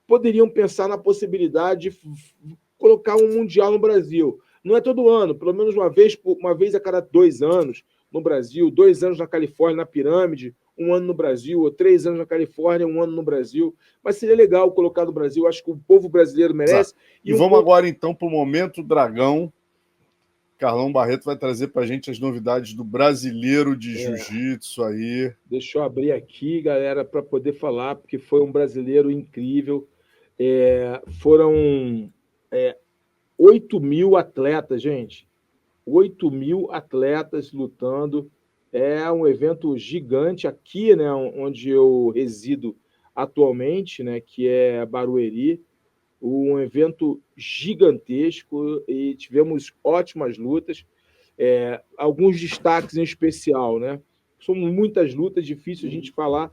poderiam pensar na possibilidade de colocar um Mundial no Brasil. Não é todo ano, pelo menos uma vez a cada 2 anos no Brasil, 2 anos na Califórnia, na Pirâmide, 1 ano no Brasil, ou 3 anos na Califórnia, 1 ano no Brasil. Mas seria legal colocar no Brasil, acho que o povo brasileiro merece. E vamos agora, então, para o Momento Dragão. Carlão Barreto vai trazer para a gente as novidades do brasileiro de jiu-jitsu aí. Deixa eu abrir aqui, galera, para poder falar, porque foi um brasileiro incrível. Foram 8 mil atletas, gente. 8 mil atletas lutando. É um evento gigante aqui, né, onde eu resido atualmente, né, que é Barueri. Um evento gigantesco e tivemos ótimas lutas. Alguns destaques em especial, né? São muitas lutas, difícil a gente falar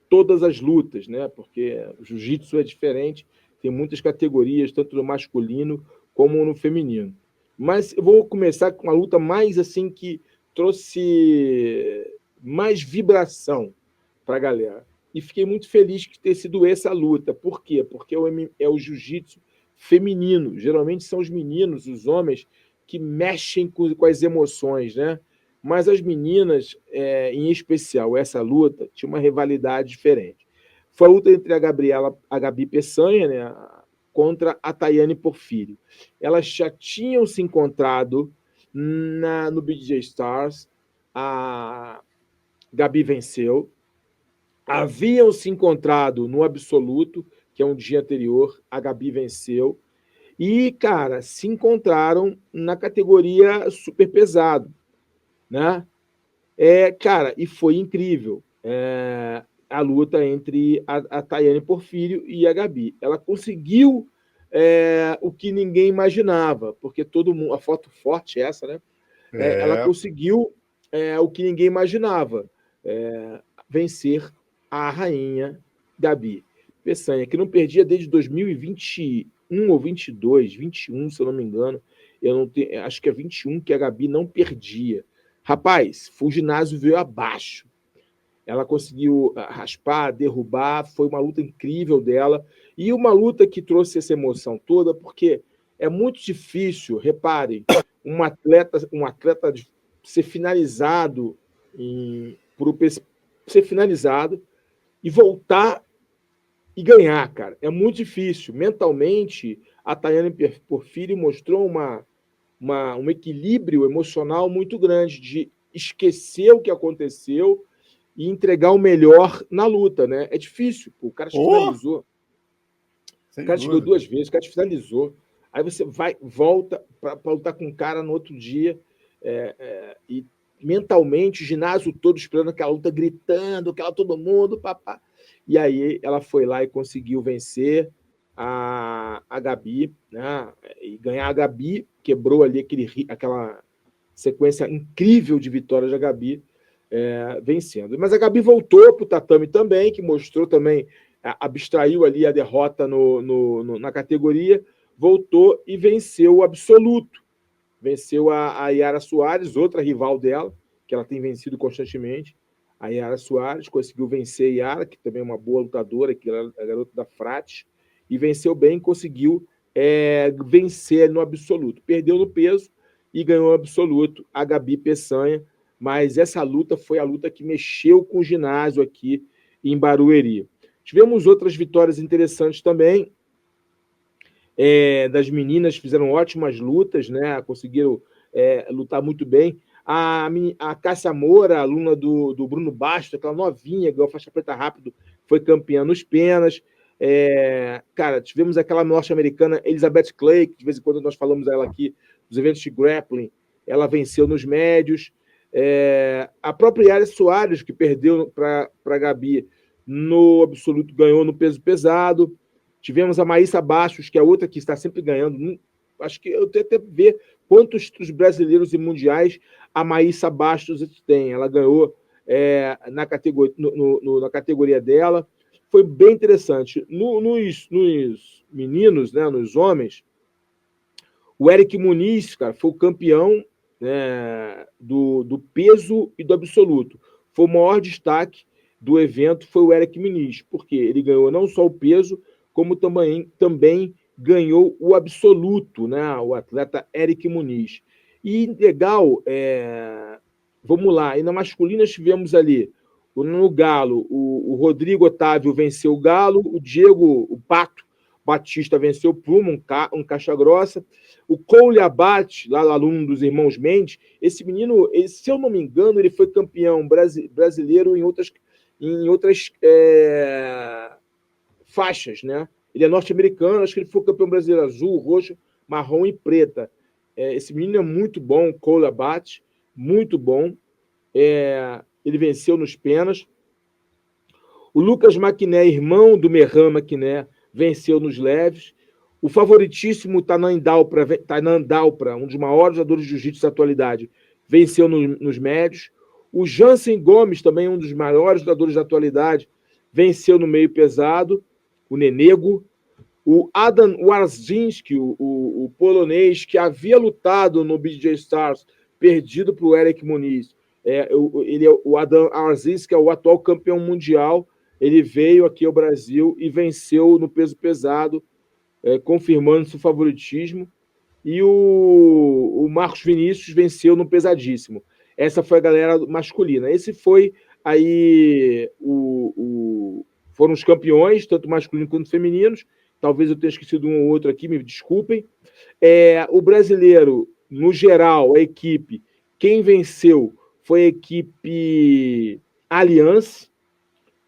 todas as lutas, né? Porque o jiu-jitsu é diferente, tem muitas categorias, tanto no masculino como no feminino. Mas eu vou começar com uma luta mais assim que trouxe mais vibração para a galera. E fiquei muito feliz de ter sido essa luta. Por quê? Porque é o jiu-jitsu feminino. Geralmente são os meninos, os homens, que mexem com as emoções, né? Mas as meninas, em especial, essa luta, tinha uma rivalidade diferente. Foi a luta entre a Gabi Peçanha, né, contra a Tayane Porfírio. Elas já tinham se encontrado no BJ Stars. A Gabi venceu. Haviam se encontrado no absoluto, que é um dia anterior, a Gabi venceu. E, cara, se encontraram na categoria super pesado, né? Cara, e foi incrível a luta entre a Tayane Porfírio e a Gabi. Ela conseguiu o que ninguém imaginava, porque todo mundo, a foto forte é essa, né? Ela conseguiu o que ninguém imaginava, vencer a rainha Gabi Peçanha, que não perdia desde 2021 ou 22, 21, se eu não me engano. Acho que é 21 que a Gabi não perdia. Rapaz, o ginásio veio abaixo. Ela conseguiu raspar, derrubar, foi uma luta incrível dela. E uma luta que trouxe essa emoção toda, porque é muito difícil, reparem, um atleta ser finalizado, ser finalizado e voltar e ganhar, cara. É muito difícil. Mentalmente, a Tayane Porfírio mostrou um equilíbrio emocional muito grande de esquecer o que aconteceu e entregar o melhor na luta, né? É difícil. O cara te finalizou. O cara te ganhou 2 vezes, o cara te finalizou. Aí você volta para lutar com o cara no outro dia e mentalmente, o ginásio todo esperando aquela luta, gritando, aquela todo mundo, papá. E aí ela foi lá e conseguiu vencer a Gabi, né? E ganhar a Gabi, quebrou ali aquela sequência incrível de vitórias da Gabi vencendo. Mas a Gabi voltou para o tatame também, que mostrou também, abstraiu ali a derrota na categoria, voltou e venceu o absoluto. Venceu a Yara Soares, outra rival dela, que ela tem vencido constantemente. A Yara Soares conseguiu vencer a Yara, que também é uma boa lutadora, que é a garota da Frate, e venceu bem, conseguiu vencer no absoluto. Perdeu no peso e ganhou no absoluto a Gabi Peçanha, mas essa luta foi a luta que mexeu com o ginásio aqui em Barueri. Tivemos outras vitórias interessantes também. Das meninas, fizeram ótimas lutas, né? Conseguiram lutar muito bem. A Cássia Moura, aluna do Bruno Bastos, aquela novinha, ganhou faixa preta rápido, foi campeã nos penas. Cara, tivemos aquela norte-americana Elizabeth Clay, que de vez em quando nós falamos dela aqui, nos eventos de grappling, ela venceu nos médios. A própria Yara Soares, que perdeu para a Gabi no absoluto, ganhou no peso pesado. Tivemos a Maíssa Bastos, que é outra que está sempre ganhando. Acho que eu tenho até ver quantos dos brasileiros e mundiais a Maíssa Bastos tem. Ela ganhou na categoria dela. Foi bem interessante. Nos meninos, né, nos homens, o Eric Muniz, cara, foi o campeão, né, do peso e do absoluto. Foi o maior destaque do evento, foi o Eric Muniz, porque ele ganhou não só o peso, como também ganhou o absoluto, né? O atleta Eric Muniz. E legal, vamos lá, e na masculina tivemos ali no Galo, o Rodrigo Otávio venceu o Galo, o Diego, o Pato Batista venceu o Pluma, um caixa grossa, o Cole Abate, lá aluno dos irmãos Mendes, esse menino, se eu não me engano, ele foi campeão brasileiro em outras faixas, né? Ele é norte-americano, acho que ele foi campeão brasileiro azul, roxo, marrom e preta. Esse menino é muito bom, o Cole Abate, muito bom. Ele venceu nos penas. O Lucas Maquiné, irmão do Merran Maquiné, venceu nos leves. O favoritíssimo Tanan Dalpra, um dos maiores jogadores de jiu-jitsu da atualidade, venceu nos médios. O Jansen Gomes, também um dos maiores jogadores da atualidade, venceu no meio pesado, o Nenego. O Adam Warzinski, o polonês, que havia lutado no BJ Stars, perdido para o Eric Muniz. O Adam Warzinski é o atual campeão mundial. Ele veio aqui ao Brasil e venceu no peso pesado, confirmando seu favoritismo. E o Marcos Vinícius venceu no pesadíssimo. Essa foi a galera masculina. Esse foi aí foram os campeões, tanto masculinos quanto femininos. Talvez eu tenha esquecido um ou outro aqui, me desculpem. O brasileiro, no geral, a equipe, quem venceu foi a equipe Allianz,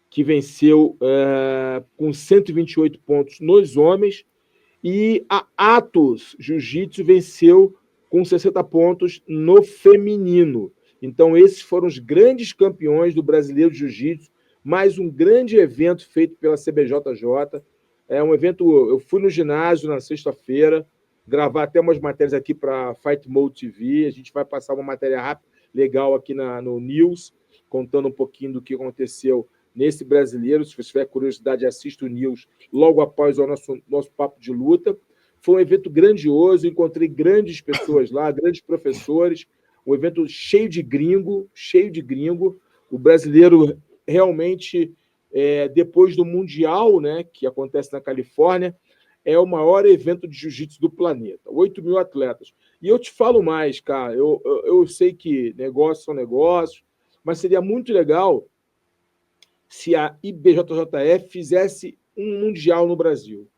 que venceu com 128 pontos nos homens, e a Atos Jiu-Jitsu venceu com 60 pontos no feminino. Então, esses foram os grandes campeões do Brasileiro de Jiu-Jitsu, mais um grande evento feito pela CBJJ. É um evento. Eu fui no ginásio na sexta-feira, gravar até umas matérias aqui para Fight Mode TV. A gente vai passar uma matéria rápida, legal aqui no News, contando um pouquinho do que aconteceu nesse brasileiro. Se você tiver curiosidade, assista o News logo após o nosso papo de luta. Foi um evento grandioso, encontrei grandes pessoas lá, grandes professores, um evento cheio de gringo. O brasileiro realmente, depois do Mundial, né, que acontece na Califórnia, é o maior evento de jiu-jitsu do planeta. 8 mil atletas. E eu te falo mais, cara, eu sei que negócios são negócios, mas seria muito legal se a IBJJF fizesse um Mundial no Brasil.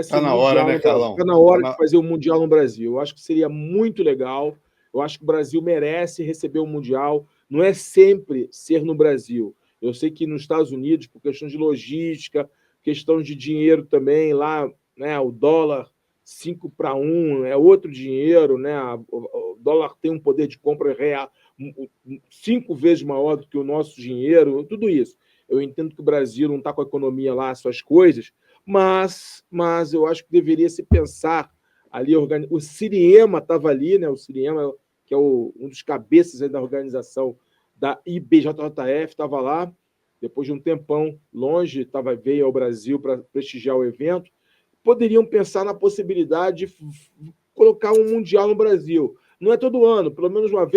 Tá na hora, né, Carlão? Está na hora de fazer um Mundial no Brasil. Eu acho que seria muito legal. Eu acho que o Brasil merece receber um Mundial. Não é sempre ser no Brasil. Eu sei que nos Estados Unidos, por questão de logística, questão de dinheiro também, lá, né, o dólar 5-1 é outro dinheiro, né? O dólar tem um poder de compra real 5 vezes maior do que o nosso dinheiro, tudo isso. Eu entendo que o Brasil não está com a economia lá, suas coisas, mas eu acho que deveria se pensar ali. O Siriema estava ali, né? O Siriema, que é um dos cabeças aí da organização da IBJJF, estava lá. Depois de um tempão longe, veio ao Brasil para prestigiar o evento. Poderiam pensar na possibilidade de colocar um Mundial no Brasil. Não é todo ano, pelo menos uma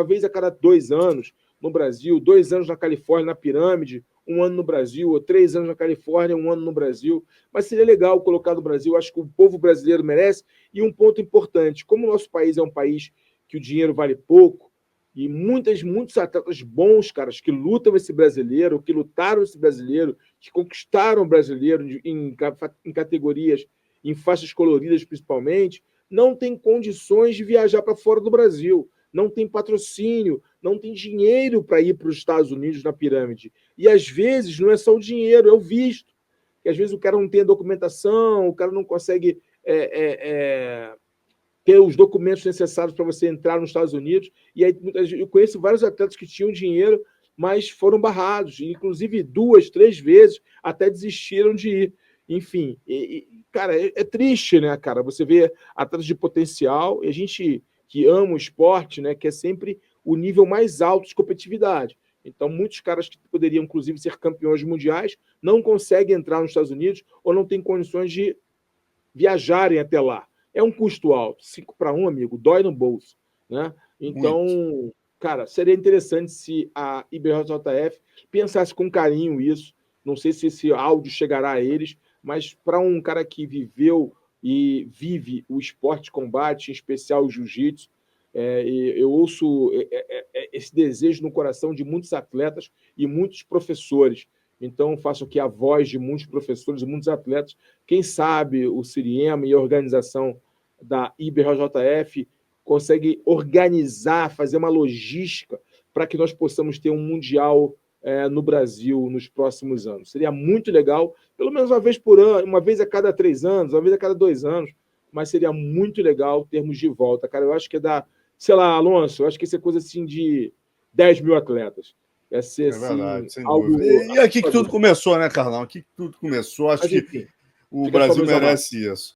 vez a cada 2 anos no Brasil, 2 anos na Califórnia, na Pirâmide, 1 ano no Brasil, ou 3 anos na Califórnia, 1 ano no Brasil. Mas seria legal colocar no Brasil. Acho que o povo brasileiro merece. E um ponto importante, como o nosso país é um país que o dinheiro vale pouco, e muitos atletas bons, caras, que lutam esse brasileiro, que lutaram esse brasileiro, que conquistaram o brasileiro em categorias, em faixas coloridas principalmente, não tem condições de viajar para fora do Brasil, não tem patrocínio, não tem dinheiro para ir para os Estados Unidos na pirâmide. E às vezes não é só o dinheiro, é o visto. Que às vezes o cara não tem a documentação, o cara não consegue ter os documentos necessários para você entrar nos Estados Unidos. E aí eu conheço vários atletas que tinham dinheiro, mas foram barrados, inclusive 2, 3 vezes até desistiram de ir. Enfim, cara, é triste, né, cara? Você vê atletas de potencial, e a gente que ama o esporte, né, quer sempre o nível mais alto de competitividade. Então, muitos caras que poderiam, inclusive, ser campeões mundiais não conseguem entrar nos Estados Unidos ou não têm condições de viajarem até lá. É um custo alto. 5-1, amigo, dói no bolso, né? Então, muito. Cara, seria interessante se a IBJJF pensasse com carinho isso. Não sei se esse áudio chegará a eles, mas para um cara que viveu e vive o esporte de combate, em especial o jiu-jitsu, eu ouço esse desejo no coração de muitos atletas e muitos professores. Então, faço aqui a voz de muitos professores e muitos atletas. Quem sabe o Siriema e a organização da IBJJF consegue organizar, fazer uma logística para que nós possamos ter um Mundial no Brasil nos próximos anos. Seria muito legal, pelo menos uma vez por ano, uma vez a cada 3 anos, uma vez a cada 2 anos, mas seria muito legal termos de volta. Cara, eu acho que sei lá, Alonso, eu acho que isso é coisa assim de 10 mil atletas. Ia ser verdade, assim, sem algo. dúvida. E aqui que tudo começou, né, Carlão? Aqui que tudo começou. Acho Mas, que enfim, o fica as Brasil palavras ao mar. merece isso.